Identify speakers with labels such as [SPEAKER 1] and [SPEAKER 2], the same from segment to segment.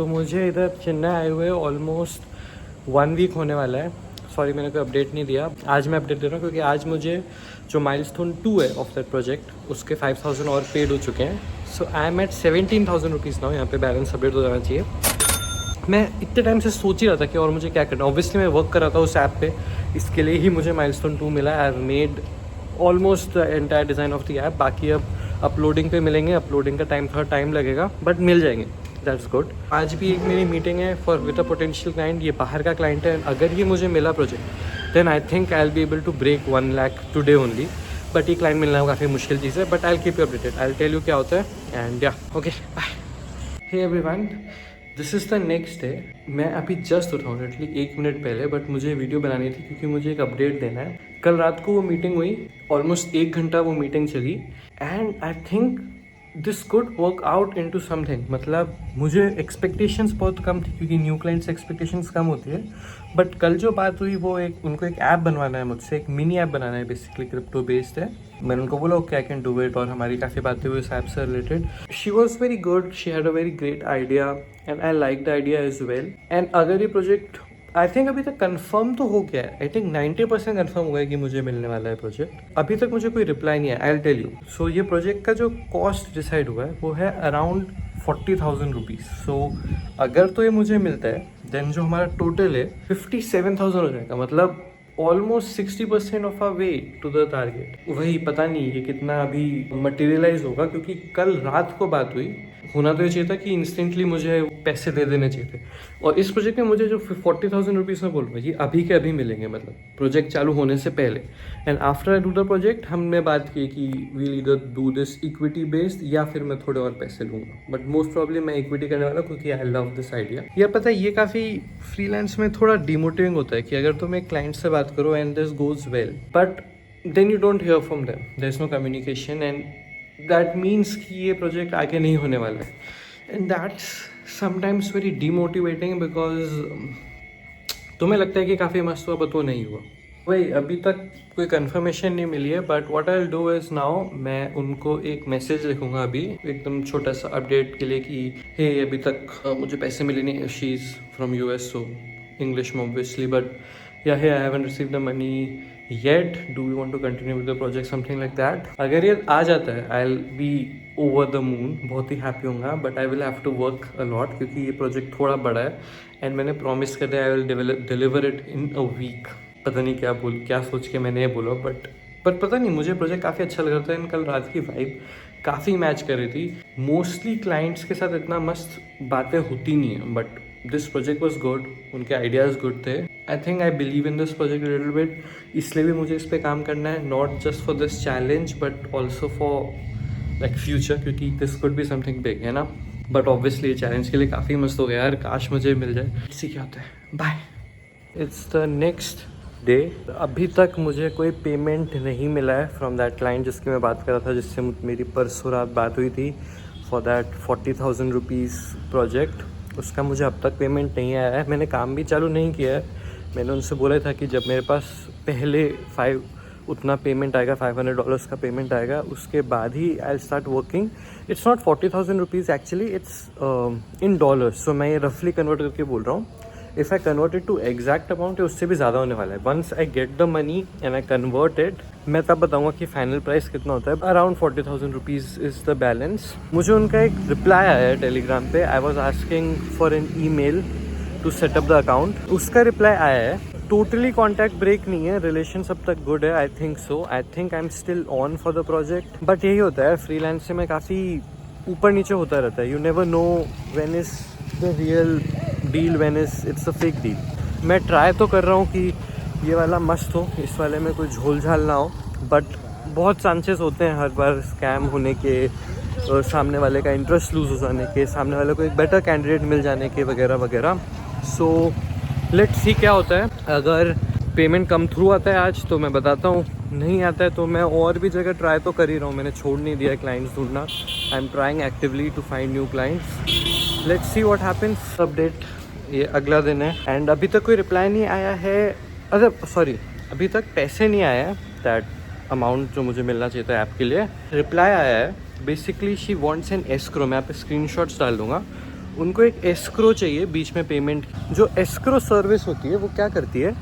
[SPEAKER 1] तो मुझे इधर चेन्नई आए हुए ऑलमोस्ट 1 वीक होने वाला है। सॉरी मैंने कोई अपडेट नहीं दिया, आज मैं अपडेट दे रहा हूँ क्योंकि आज मुझे जो माइलस्टोन 2 है ऑफ दैट प्रोजेक्ट उसके 5000 और पेड हो चुके हैं। So I am at 17,000 rupees now. यहाँ पे बैलेंस अपडेट हो जाना चाहिए। मैं इतने टाइम से सोच ही रहा था कि और मुझे क्या करना। ऑब्वियसली मैं वर्क कर रहा था उस ऐप पे, इसके लिए ही मुझे माइलस्टोन 2 मिला। I have made almost the entire design of the app. बाकी अब अपलोडिंग पे मिलेंगे, अपलोडिंग का थोड़ा टाइम लगेगा बट मिल जाएंगे। That's good. आज भी एक मेरी मीटिंग है for with a potential client. ये बाहर का क्लाइंट है। अगर ये मुझे मिला project then I think I will be able to break 1 lakh today only. But ये क्लाइंट मिलना काफ़ी मुश्किल चीज़ है, but I will keep you updated. I will tell you क्या होता है एंड या okay bye. Hey everyone, this is the next day. मैं अभी जस्ट उठा हूँ लिटरली 1 मिनट पहले, बट मुझे वीडियो बनानी थी क्योंकि मुझे एक अपडेट देना है। कल रात को वो मीटिंग हुई, ऑलमोस्ट 1 घंटा वो मीटिंग चली and I think this could work out into something. मतलब मुझे एक्सपेक्टेशंस बहुत कम थी क्योंकि न्यू क्लाइंट्स एक्सपेक्टेशंस कम होती है। बट कल जो बात हुई वो उनको एक ऐप बनवाना है मुझसे, एक मिनी ऐप बनाना है, बेसिकली क्रिप्टो बेस्ड है। मैंने उनको बोला okay I can do it, और हमारी काफ़ी बातें हुई उस ऐप से related. She was very good, she had a very great idea and I like the idea as well. And अगर ये प्रोजेक्ट आई थिंक अभी तक कंफर्म तो हो गया है, आई थिंक 90% कंफर्म हो गया कि मुझे मिलने वाला है प्रोजेक्ट। अभी तक मुझे कोई रिप्लाई नहीं है, आई विल टेल यू। सो ये प्रोजेक्ट का जो कॉस्ट डिसाइड हुआ है वो है अराउंड 40,000 रुपीज़। सो अगर तो ये मुझे मिलता है देन जो हमारा टोटल है 57,000 हो जाएगा। मतलब almost 60% of our way to the target. वही पता नहीं ये कितना अभी मटेरियलाइज होगा क्योंकि कल रात को बात हुई। होना तो ये चाहिए था कि इंस्टेंटली मुझे पैसे दे देने चाहिए थे। और इस प्रोजेक्ट में मुझे जो 40,000 रुपीज़ में बोल रहा हूँ ये अभी के अभी मिलेंगे, मतलब प्रोजेक्ट चालू होने से पहले। And after I do the project हमने बात की कि वील इधर डू दिस इक्विटी बेस्ड या फिर मैं थोड़े और पैसे लूँगा। बट मोस्ट प्रॉब्लम मैं इक्विटी करने वाला क्योंकि आई लव दिस आइडिया। यार पता है ये काफ़ी फ्रीलांस में थोड़ा डिमोटिविंग होता है कि अगर तुम एक क्लाइंट से बात करो and this goes well but then you don't hear from them, there is no communication and that means कि ये प्रोजेक्ट आगे नहीं होने वाला है। And that's sometimes very demotivating because तुम्हें लगता है कि काफ़ी मस्त हुआ बट वो नहीं हुआ। वही अभी तक कोई कंफर्मेशन नहीं मिली है but what I will do is now मैं उनको एक मैसेज लिखूंगा अभी एकदम छोटा सा अपडेट के लिए कि हे अभी तक मुझे पैसे मिले नहीं। She is from US so English में obviously, but yeah hey I haven't received the money yet, do you want to continue with the project, something like that. अगर ये आ जाता है I will be over the moon, बहुत ही happy होऊंगा। But I will have to work a lot क्योंकि ये प्रोजेक्ट थोड़ा बड़ा है एंड मैंने प्रॉमिस कर दिया I will deliver it in a week. पता नहीं क्या सोच के मैंने ये बोला बट पता नहीं मुझे प्रोजेक्ट काफ़ी अच्छा लग रहा था एंड कल रात की वाइब काफ़ी मैच कर रही थी। मोस्टली क्लाइंट्स के साथ इतना मस्त बातें होती नहीं है but this project was good, उनके आइडियाज़ गुड थे। I think I believe in this project little bit, इसलिए भी मुझे इस पर काम करना है, not just for this challenge but also for like future क्योंकि this could be something big, है ना। बट ऑब्वियसली चैलेंज के लिए काफ़ी मस्त हो गया यार, काश मुझे मिल जाए। इसी क्या होता है, bye. It's the next day. अभी तक मुझे कोई पेमेंट नहीं मिला है फ्रॉम दैट क्लाइंट जिसकी मैं बात कर रहा था, जिससे मेरी परसों रात बात हुई थी फॉर दैट 40,000 रुपीज़ प्रोजेक्ट। उसका मुझे अब तक पेमेंट नहीं आया है। मैंने काम भी चालू नहीं किया है। मैंने उनसे बोला था कि जब मेरे पास पहले उतना पेमेंट आएगा, $500 का पेमेंट आएगा, उसके बाद ही I start working. It's not 40,000 rupees actually, it's in dollars. So मैं ये रफली कन्वर्ट करके बोल रहा हूँ। If I convert it to exact amount उससे भी ज़्यादा होने वाला है। Once I get the money and I convert it मैं तब बताऊंगा कि फाइनल प्राइस कितना होता है। Around 40,000 rupees is the balance. मुझे उनका एक रिप्लाई आया है टेलीग्राम पे। आई was asking for an email to setup the account, उसका रिप्लाई आया है। टोटली कॉन्टैक्ट ब्रेक नहीं है, रिलेशन सब तक गुड है। I think so, I think I am still on for the project. But यही होता है फ्रीलांस से, में काफ़ी ऊपर नीचे होता रहता है। You never know when is the real deal, when is it's a fake deal. मैं ट्राई तो कर रहा हूँ कि ये वाला मस्त हो, इस वाले में कोई झोल झाल ना हो, बट बहुत चांसेस होते हैं हर बार स्कैम होने के, सामने वाले का इंटरेस्ट लूज हो जाने के, सामने वाले को एक बेटर कैंडिडेट मिल जाने के वगैरह वगैरह। सो लेट्स सी क्या होता है। अगर पेमेंट कम थ्रू आता है आज तो मैं बताता हूँ, नहीं आता है तो मैं और भी जगह ट्राई तो कर ही रहा हूँ। मैंने छोड़ नहीं दिया क्लाइंट्स ढूंढना। I am trying actively to find new clients. Let's see what happens. Update ये अगला दिन है एंड अभी तक कोई रिप्लाई नहीं आया है। अच्छा सॉरी, अभी तक पैसे नहीं आया है, दैट अमाउंट जो मुझे मिलना चाहिए था ऐप के लिए। रिप्लाई आया है basically she wants an escrow. मैं यहाँ पे स्क्रीनशॉट्स डाल दूँगा। उनको एक एस्क्रो चाहिए बीच में पेमेंट। जो एस्क्रो सर्विस होती है वो क्या करती है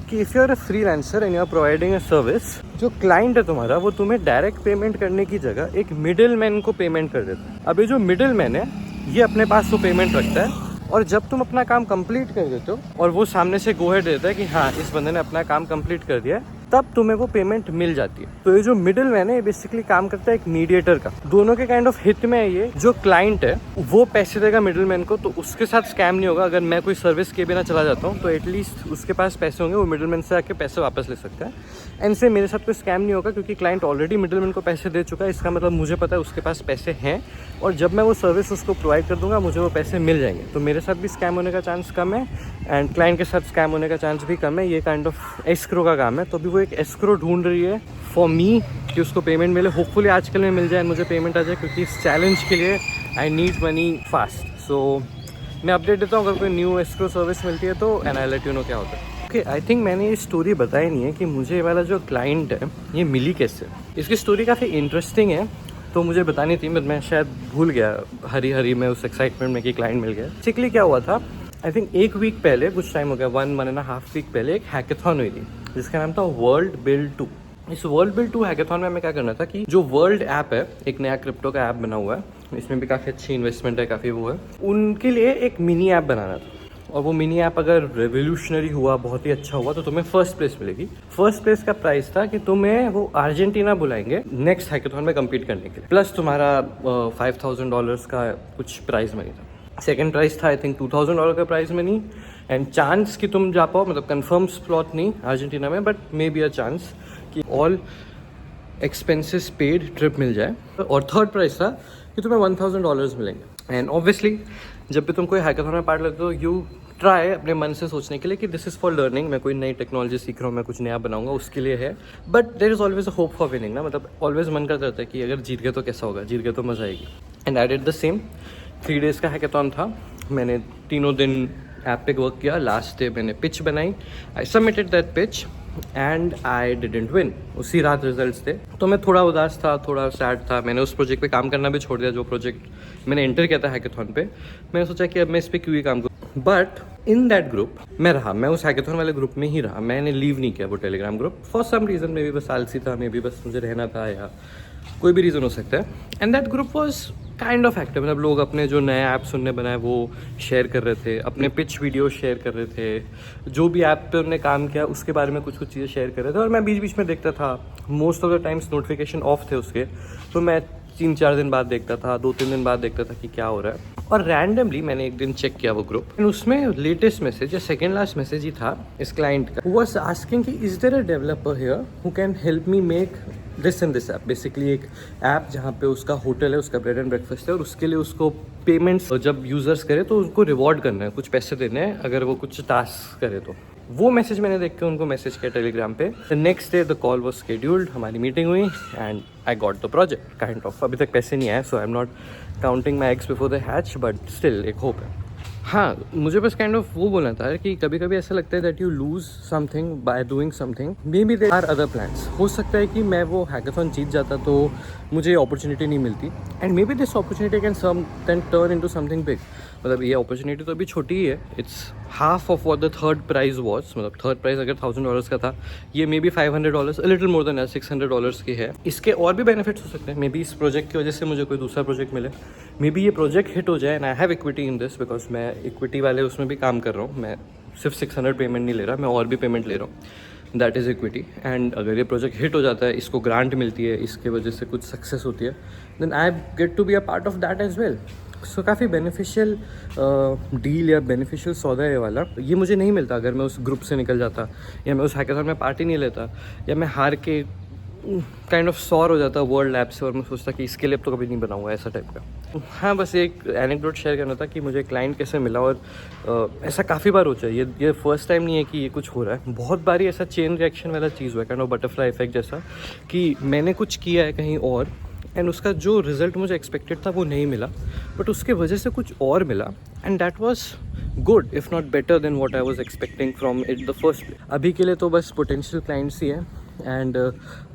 [SPEAKER 1] कि if you are a freelancer and you are providing a service, जो क्लाइंट है तुम्हारा वो तुम्हें डायरेक्ट पेमेंट करने की जगह एक मिडिल मैन को पेमेंट कर देता है। अब ये जो मिडिल मैन है ये अपने पास वो पेमेंट रखता है, और जब तुम अपना काम कंप्लीट कर देते हो और वो सामने से गो हेड देता है कि हाँ इस बंदे ने अपना काम कंप्लीट कर दिया है, तब तुम्हें वो पेमेंट मिल जाती है। तो ये जो मिडिल मैन है ये बेसिकली काम करता है एक मीडिएटर का। दोनों के काइंड ऑफ हित में है ये। जो क्लाइंट है वो पैसे देगा मिडिल मैन को, तो उसके साथ स्कैम नहीं होगा। अगर मैं कोई सर्विस के बिना चला जाता हूँ तो एटलीस्ट उसके पास पैसे होंगे, वो मिडिल मैन से आके पैसे वापस ले सकता है। एंड से मेरे साथ कोई स्कैम नहीं होगा क्योंकि क्लाइंट ऑलरेडी मिडिल मैन को पैसे दे चुका है। इसका मतलब मुझे पता है उसके पास पैसे हैं, और जब मैं वो सर्विस उसको प्रोवाइड कर दूंगा मुझे वो पैसे मिल जाएंगे। तो मेरे साथ भी स्कैम होने का चांस कम है एंड क्लाइंट के साथ स्कैम होने का चांस भी कम है। ये काइंड ऑफ एस्क्रो का काम है। तो अभी वो एक एस्क्रो ढूंढ रही है फॉर मी कि उसको पेमेंट मिले। होपफुली आजकल में मिल जाए, मुझे पेमेंट आ जाए, क्योंकि इस चैलेंज के लिए आई नीड मनी फास्ट। सो मैं अपडेट देता हूँ अगर कोई न्यू एस्क्रो सर्विस मिलती है तो, and I let you know क्या होता है। ओके, आई थिंक मैंने ये स्टोरी बताई नहीं है कि मुझे ये वाला जो क्लाइंट है ये मिली कैसे। इसकी स्टोरी काफ़ी इंटरेस्टिंग है तो मुझे बतानी थी, बट मैं शायद भूल गया हरी में उस एक्साइटमेंट में कि क्लाइंट मिल गया। बेसिकली क्या हुआ था, आई थिंक एक वीक पहले, कुछ टाइम हो गया, 1.5 वीक पहले एक हैकेथॉन हुई थी जिसका नाम था वर्ल्ड बिल्ड 2। इस वर्ल्ड बिल्ड 2 हैकेथॉन में हमें क्या करना था कि जो वर्ल्ड ऐप है, एक नया क्रिप्टो का ऐप बना हुआ है, इसमें भी काफ़ी अच्छी इन्वेस्टमेंट है, काफ़ी वो है, उनके लिए एक मिनी ऐप बनाना था। और वो मिनी ऐप अगर रेवोल्यूशनरी हुआ, बहुत ही अच्छा हुआ, तो तुम्हें फर्स्ट प्लेस मिलेगी। फर्स्ट प्लेस का प्राइस था कि तुम्हें वो अर्जेंटीना बुलाएंगे नेक्स्ट हैकेथॉन में कम्पीट करने के लिए, प्लस तुम्हारा $5,000 का कुछ प्राइज मनी था। सेकेंड प्राइस था आई थिंक $2,000 का प्राइज मनी, एंड चांस कि तुम जा पाओ, मतलब कन्फर्म स्लॉट नहीं अर्जेंटीना में, but may be a chance कि ऑल एक्सपेंसेस पेड ट्रिप मिल जाए। और थर्ड प्राइस था कि तुम्हें $1,000 मिलेंगे। एंड ऑब्वियसली जब भी तुम कोई हैकेथॉन में पार्ट लेते हो, यू ट्राई अपने मन से सोचने के लिए कि दिस इज़ फॉर लर्निंग, मैं कोई नई टेक्नोलॉजी सीख रहा हूँ, मैं कुछ नया बनाऊंगा, उसके लिए है। But there is always a hope for winning ना, मतलब ऑलवेज मन करता रहता है कि अगर जीत गए तो कैसा होगा, जीत गए तो मज़ा आएगी। And I did the same. 3 days का हैकेथॉन था, मैंने तीनों दिन ऐप पे वर्क किया। लास्ट डे मैंने पिच बनाई, I submitted that pitch and I didn't win. उसी रात रिजल्ट्स थे, तो मैं थोड़ा उदास था, थोड़ा सैड था। मैंने उस प्रोजेक्ट पे काम करना भी छोड़ दिया, जो प्रोजेक्ट मैंने एंटर किया था हैकेथॉन पे। मैंने सोचा कि अब मैं इस पर क्यों ही काम करूँ, बट इन दैट ग्रुप मैं रहा, मैं उस हैकेथॉन वाले ग्रुप में ही रहा, मैंने लीव नहीं किया वो Telegram group for some reason. Maybe बस आलसी था, मे बी बस मुझे रहना था, या कोई भी रीज़न हो सकता है। And that group was kind of active, मतलब लोग अपने जो नए ऐप्स उनने बनाए वो शेयर कर रहे थे, अपने पिच वीडियो शेयर कर रहे थे, जो भी ऐप पे उन्होंने काम किया उसके बारे में कुछ चीज़ें शेयर कर रहे थे। और मैं बीच बीच में देखता था, most of the times notification of थे उसके, तो मैं 3-4 दिन बाद देखता था, 2-3 दिन बाद देखता था कि क्या हो रहा है। और रैंडमली मैंने एक दिन चेक किया वो ग्रुप, एंड उसमें लेटेस्ट मैसेज या सेकेंड लास्ट मैसेज ही था इस क्लाइंट का। हु वाज आस्किंग कि is there a developer here who can help me make this and this app. Basically एक ऐप जहाँ पे उसका होटल है, उसका ब्रेड एंड ब्रेकफास्ट है, और उसके लिए उसको पेमेंट्स जब यूजर्स करे तो उनको रिवॉर्ड करना है, कुछ पैसे देने हैं अगर वो कुछ टास्क करे तो। वो मैसेज मैंने देख के उनको मैसेज किया टेलीग्राम पे। The next day the call was scheduled, हमारी मीटिंग हुई and I got the project kind of. अभी तक पैसे नहीं आए, so I am not counting my eggs before the hatch, but still एक होप है। हाँ, मुझे बस काइंड ऑफ वो बोलना था कि कभी कभी ऐसा लगता है that you lose something by doing something, maybe there are other plans. हो सकता है कि मैं वो हैकेथॉन जीत जाता तो मुझे अपॉर्चुनिटी नहीं मिलती, and maybe this opportunity can turn into something big. मतलब ये अपॉर्चुनिटी तो अभी छोटी ही है, it's half of what the third prize was. मतलब थर्ड प्राइज अगर $1,000 का था, ये maybe $500, a little more than $600 की है। इसके और भी बेनिफिट्स हो सकते हैं, मे बी इस प्रोजेक्ट की वजह से मुझे कोई दूसरा प्रोजेक्ट मिले, मे बी ये प्रोजेक्ट हिट हो जाए and I have equity in this, because मैं इक्विटी वाले उसमें भी काम कर रहा हूँ। मैं सिर्फ 600 पेमेंट नहीं ले रहा, मैं और भी पेमेंट ले रहा हूँ, दैट इज़ इक्विटी। एंड अगर ये प्रोजेक्ट हिट हो जाता है, इसको ग्रांट मिलती है, इसके वजह से कुछ सक्सेस होती है, then I get to be a part of that as well. So काफ़ी बेनिफिशियल डील या बेनिफिशियल सौदा है ये वाला। ये मुझे नहीं मिलता अगर मैं उस ग्रुप से निकल जाता, या मैं उस हैकेथॉन में पार्टी नहीं लेता, या मैं हार के काइंड ऑफ सॉर हो जाता वर्ल्ड ऐप से, और मैं सोचता कि इसके लिए अब तो कभी नहीं बनाऊंगा, ऐसा टाइप का। हाँ, बस एक एनेक्डोट शेयर करना था कि मुझे क्लाइंट कैसे मिला, और ऐसा काफ़ी बार हो जाए, ये फर्स्ट टाइम नहीं है कि ये कुछ हो रहा है। बहुत बारी ऐसा चेन रिएक्शन वाला चीज़ हुआ है, काइंड ऑफ बटरफ्लाई इफेक्ट जैसा, कि मैंने कुछ किया है कहीं और एंड उसका जो रिजल्ट मुझे एक्सपेक्टेड था वो नहीं मिला, बट उसके वजह से कुछ और मिला, and that was good if not better than what I was expecting from it the first place. अभी के लिए तो बस पोटेंशियल क्लाइंट्स ही है, एंड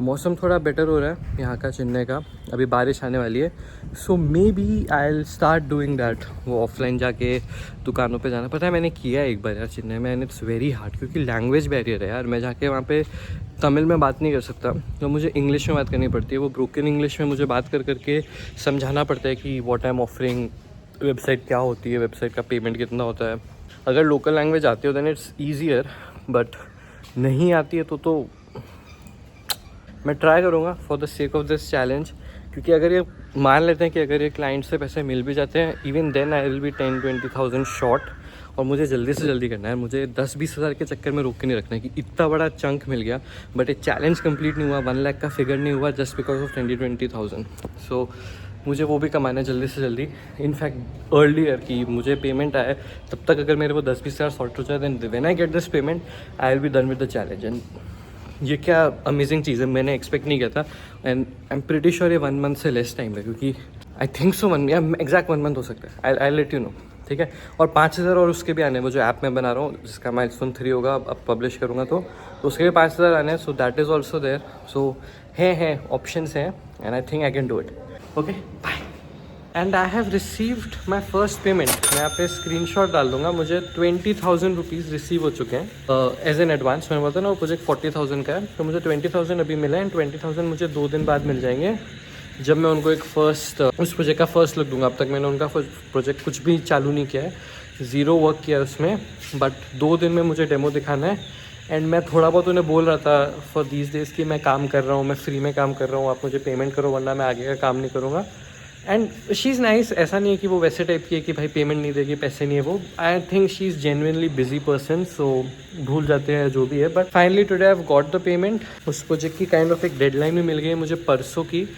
[SPEAKER 1] मौसम थोड़ा बेटर हो रहा है यहाँ का, चेन्नई का, अभी बारिश आने वाली है, so maybe I will start doing that, वो ऑफलाइन जाके दुकानों पे जाना। पता है मैंने किया है एक बार यार चेन्नई में, एंड इट्स वेरी हार्ड, क्योंकि लैंग्वेज बैरियर है यार। मैं जाके वहाँ पे तमिल में बात नहीं कर सकता, तो मुझे इंग्लिश में बात करनी पड़ती है। वो ब्रोकन इंग्लिश में मुझे बात कर करके समझाना पड़ता है कि what I am offering, website क्या होती है, वेबसाइट का पेमेंट कितना होता है। अगर लोकल लैंग्वेज आती हो देन इट्स ईजियर, बट नहीं आती है तो मैं ट्राई करूँगा for the sake of this challenge. क्योंकि अगर ये मान लेते हैं कि अगर ये क्लाइंट से पैसे मिल भी जाते हैं, even then I will be 10-20,000 short. और मुझे जल्दी से जल्दी करना है, मुझे 10-20 हज़ार के चक्कर में रोक के नहीं रखना है कि इतना बड़ा चंक मिल गया बट एक चैलेंज कंप्लीट नहीं हुआ, 1 लाख का फिगर नहीं हुआ जस्ट बिकॉज ऑफ 20,000। सो मुझे वो भी कमाना है जल्दी से जल्दी। इनफैक्ट अर्लियर कि मुझे पेमेंट आए तब तक अगर मेरे को 10-20 हज़ार शॉर्ट हो जाए, then when I get this payment I will be done with the challenge. And ये क्या अमेजिंग चीज़ है, मैंने एक्सपेक्ट नहीं किया था। And I am pretty sure ये 1 मंथ से लेस टाइम है, क्योंकि आई थिंक सो 1 या एग्जैक्ट 1 मंथ हो सकता है। आई लेट यू नो, ठीक है। और 5,000 और उसके भी आने हैं, वो जो ऐप मैं बना रहा हूँ जिसका माइलस्टोन 3 होगा, अब पब्लिश करूँगा तो उसके भी 5,000 आने हैं। So that is also there. So है ऑप्शंस हैं, and I think I can do it. Okay bye. And I have received my first payment. मैं यहाँ पे स्क्रीनशॉट डाल दूंगा। मुझे 20,000 रुपीज़ रिसीव हो चुके हैं एज एन एडवांस। मैंने बोला था ना वो प्रोजेक्ट 40,000 का है, तो मुझे 20,000 अभी मिला है, एंड 20,000 मुझे 2 दिन बाद मिल जाएंगे जब मैं उनको एक उस प्रोजेक्ट का फर्स्ट लुक दूंगा। अब तक मैंने उनका प्रोजेक्ट कुछ भी चालू नहीं किया है, 0 वर्क किया है उसमें, बट 2 दिन में मुझे डेमो दिखाना है। एंड मैं थोड़ा बहुत उन्हें बोल रहा था फॉर दीज डेज कि मैं काम कर रहा हूँ, मैं फ्री में काम कर रहा हूँ, आप मुझे पेमेंट करो वरना मैं आगे का काम नहीं करूँगा। And she is nice. ऐसा नहीं है कि वो वैसे टाइप की है कि भाई पेमेंट नहीं देगी, पैसे नहीं है वो। I think she is genuinely busy person, so भूल जाते हैं जो भी है। But finally today I have got the payment. उस प्रोजेक्ट की काइंड ऑफ एक डेडलाइन भी मिल गई है मुझे परसों की।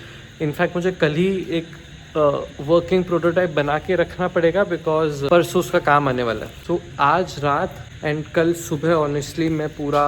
[SPEAKER 1] इनफैक्ट मुझे कल ही एक वर्किंग प्रोटोटाइप बना के रखना पड़ेगा बिकॉज परसों उसका काम आने वाला है। तो आज रात एंड कल सुबह ऑनेस्टली मैं पूरा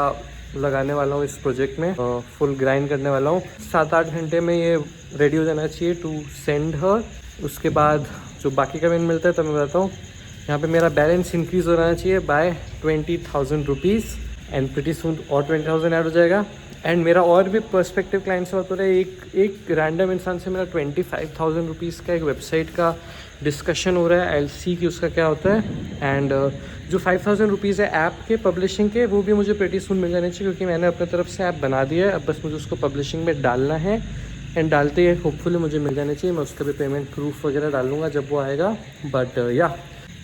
[SPEAKER 1] लगाने वाला हूँ इस प्रोजेक्ट में, फुल ग्राइंड करने वाला हूँ। 7-8 घंटे में ये रेडी हो जाना चाहिए टू सेंड हर। उसके बाद जो बाकी का पेमेंट मिलता है तब मैं बताता हूँ। यहाँ पे मेरा बैलेंस इंक्रीज़ हो जाना चाहिए by 20,000 rupees, and pretty soon और 20,000 ऐड हो जाएगा। एंड मेरा और भी पर्सपेक्टिव क्लाइंट से बात हो रहा है। एक रैंडम इंसान से मेरा 25,000 रुपीज़ का एक वेबसाइट का डिस्कशन हो रहा है। आई सी कि उसका क्या होता है। एंड जो 5,000 रुपीज़ है ऐप के पब्लिशिंग के, वो भी मुझे प्रीटी सून मिल जाने चाहिए, क्योंकि मैंने अपने तरफ से ऐप बना दिया है। अब बस मुझे उसको पब्लिशिंग में डालना है, एंड डालते ही होपफुली मुझे मिल जाने चाहिए। मैं उसका भी पेमेंट प्रूफ वगैरह डाल लूँगा जब वो आएगा। बट या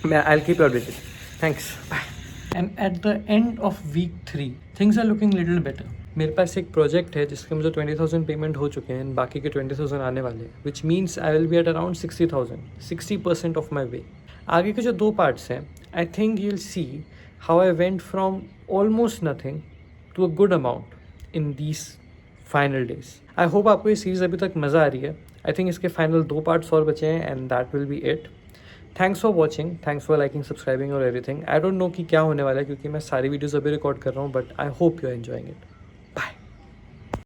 [SPEAKER 1] मैं I will keep you updated. Thanks, bye. And at the end of week 3 things are looking little better. मेरे पास एक प्रोजेक्ट है जिसके मुझे 20,000 पेमेंट हो चुके हैं, बाकी के 20,000 आने वाले हैं, which means I will be at around 60,000, 60% of my way. आगे के जो 2 पार्ट्स हैं, I think you will see how I went from almost nothing to a good amount in these final days. I hope आपको ये series अभी तक मज़ा आ रही है। आई थिंक इसके फाइनल 2 पार्ट्स और बचे हैं, and that will be it. Thanks for watching, thanks for liking, subscribing और एवरीथिंग। आई डोंट नो कि क्या होने वाला है, क्योंकि मैं सारी वीडियोज़ अभी रिकॉर्ड कर रहा हूँ, but I hope you are enjoying it.